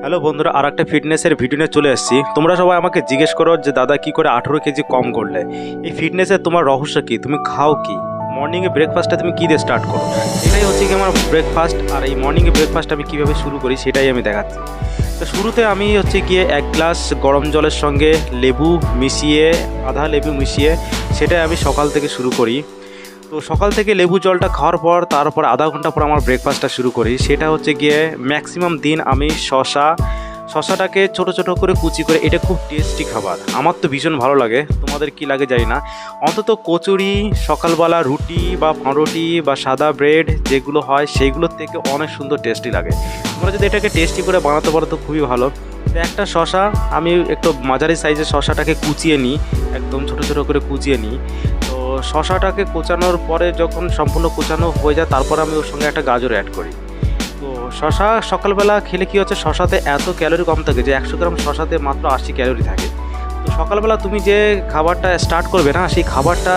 Hello বন্ধুরা, আর একটা ফিটনেসের ভিডিও নিয়ে চলে এসেছি। তোমরা সবাই আমাকে জিজ্ঞেস করো যে দাদা কি করে 18 কেজি কম করলে। এই ফিটনেসের তোমার রহস্য কি, তুমি খাও কি, মর্নিংয়ে ব্রেকফাস্টটা তুমি কী দিয়ে স্টার্ট করো। এটাই হচ্ছে কি আমার ব্রেকফাস্ট। আর এই মর্নিংয়ে ব্রেকফাস্ট আমি কীভাবে শুরু করি সেটাই আমি দেখাচ্ছি। তো শুরুতে আমি হচ্ছে গিয়ে 1 গ্লাস গরম জলের সঙ্গে লেবু মিশিয়ে, আধা লেবু মিশিয়ে, সেটাই আমি সকাল থেকে শুরু করি। তো সকাল থেকে লেবু জলটা খাওয়ার পর তারপর আধা ঘন্টা পর আমার ব্রেকফাস্টটা শুরু করি। সেটা হচ্ছে গিয়ে ম্যাক্সিমাম দিন আমি শশাটাকে ছোট ছোট করে কুচি করে, এটা খুব টেস্টি খাবার, আমার তো ভীষণ ভালো লাগে, তোমাদের কি লাগে জানি না। অন্তত কচুরি, সকালবেলা রুটি বা পাউরুটি বা সাদা ব্রেড যেগুলো হয় সেইগুলোর থেকে অনেক সুন্দর টেস্টি লাগে। তোমরা যদি এটাকে টেস্টি করে বানাতে পারো তো খুবই ভালো। তো একটা শশা, আমি একটু মাঝারি সাইজের শশাটাকে কুচিয়ে নিই, একদম ছোট ছোট করে কুচিয়ে নিই। তো শশাটাকে কোচানোর পরে যখন সম্পূর্ণ কোচানো হয়ে যায় তারপর আমি ওর সঙ্গে একটা গাজর অ্যাড করি। তো শশা সকালবেলা খেলে কী হচ্ছে, শশাতে এত ক্যালোরি কম থাকে যে 100 গ্রাম শশাতে মাত্র 80 ক্যালোরি থাকে। তো সকালবেলা তুমি যে খাবারটা স্টার্ট করবে না, সেই খাবারটা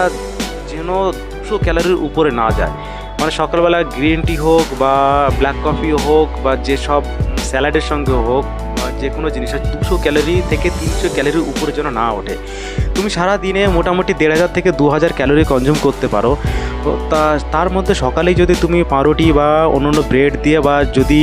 যেন 200 ক্যালোরির উপরে না যায়। মানে সকালবেলা গ্রিন টি হোক বা ব্ল্যাক কফি হোক বা যেসব স্যালাডের সঙ্গে হোক বা যে কোনো জিনিসের 200 ক্যালোরি থেকে 300 ক্যালোরির উপরে যেন না ওঠে। তুমি সারা দিনে মোটামুটি 1500 থেকে 2000 ক্যালোরি কনজিউম করতে পারো। তো তার মধ্যে সকালেই যদি তুমি পাউরুটি বা অন্যান্য ব্রেড দিয়ে বা যদি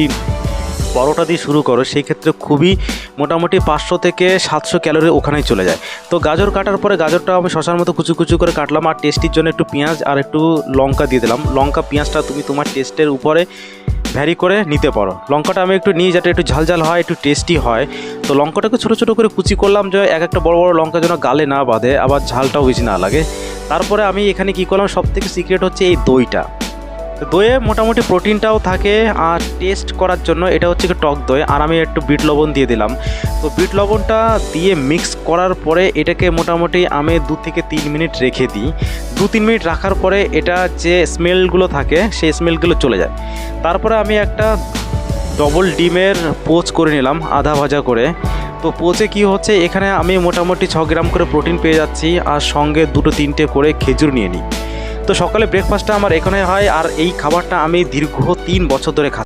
পরোটা দিয়ে শুরু করো, সেই ক্ষেত্রে খুবই মোটামুটি 500 থেকে 700 ক্যালোরি ওখানেই চলে যায়। তো গাজর কাটার পরে গাজরটা আমি শশার মতো কুচু কুচু করে কাটলাম, আর টেস্টির জন্য একটু পেঁয়াজ আর একটু লঙ্কা দিয়ে দিলাম। লঙ্কা পেঁয়াজটা তুমি তোমার টেস্টের উপরে ভ্যারি করে নিতে পারো। লঙ্কাটা আমি একটু নিই যাতে একটু ঝালঝাল হয়, একটু টেস্টি হয়। তো লঙ্কাটাকে ছোটো ছোটো করে কুচি করলাম, যে একটা বড় বড় লঙ্কা যেন গালে না বাঁধে, আবার ঝালটাও বেশি না লাগে। তারপরে আমি এখানে কী করলাম, সবথেকে সিক্রেট হচ্ছে এই দইটা। তো দইয়ে মোটামুটি প্রোটিনটাও থাকে, আর টেস্ট করার জন্য এটা হচ্ছে কি টক দই, আর আমি একটু বিট লবণ দিয়ে দিলাম। তো বিট লবণটা দিয়ে মিক্স করার পরে এটাকে মোটামুটি আমি 2 থেকে 3 মিনিট রেখে দিই। 2-3 মিনিট রাখার পরে এটা যে স্মেলগুলো থাকে সেই স্মেলগুলো চলে যায়। তারপরে আমি একটা ডবল ডিমের পোচ করে নিলাম, আধা ভাজা করে। তো পোচে কি হচ্ছে, এখানে আমি মোটামুটি 6 গ্রাম করে প্রোটিন পেয়ে যাচ্ছি, আর সঙ্গে 2-3টে করে খেজুর নিয়ে নিই। তো সকালে ব্রেকফাস্টটা আমার এখানে হয়, আর এই খাবারটা আমি দীর্ঘ 3 বছর ধরে খাচ্ছি।